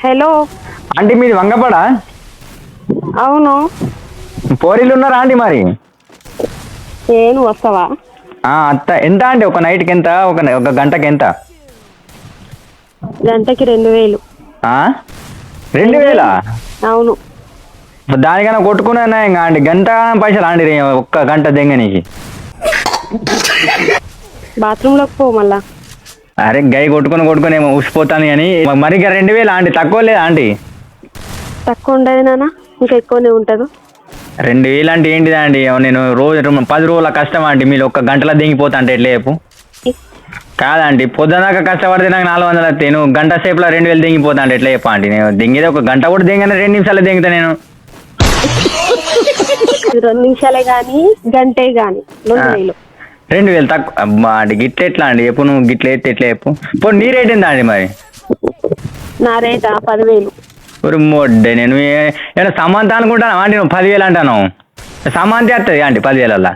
Hello. Aunty మీది వంగపడా? అవును. పోరీలు ఉన్నారా ఆంటీ మరి? నువ్వు వస్తావా? అత్త ఎంత అండి ఒక నైట్కి ఎంత, ఒక గంటకి ఎంత? గంటకి 2000. 2000? అవును. దానికన్నా కొట్టుకున్నా ఇంకా అండి గంట పైసలు అండి ఒక్క గంట దెంగనికి. బాత్రూంలోకి పో మళ్ళా. అరే గై కొట్టుకొని ఏమో ఊసిపోతాను కానీ మరి 2000 ఆంటీ తక్కువ లేదా ఆంటీ? తక్కువ ఉండదు నాన్న, ఇంకా ఎక్కువనే ఉంటుంది. 2000 అంటే ఏంటిదా అండి? నేను రోజు 10 రోజుల కష్టం అండి, మీరు ఒక్క గంటలో దిగిపోతా అంటే ఎట్లా చెప్పు? కాదండి పొద్దునాక కష్టపడితే నాకు 400 వస్తాయి, నువ్వు గంట సేపులో 2000 దిగిపోతా అంటే ఎట్లా చెప్పా అండి? నేను దిగేది ఒక గంట కూడా దిగనే 2 నిమిషాలు దిగుతా నేను. 2 నిమిషాలే కానీ గంటే కానీ 2000. 2000 తక్కువ అమ్మా అండి, గిట్ల ఎట్లా అండి చెప్పు? నువ్వు గిట్ల ఎత్తే ఎట్లా చెప్పు? ఇప్పుడు నీ రేట్ ఎంత అండి మరి? నా రేటా 10,000. ఒక మొడ్డే నేను ఏమైనా సమంత అనుకుంటాను అండి, నువ్వు 10,000 అంటాను. సమంత వస్తుంది అండి 10,000.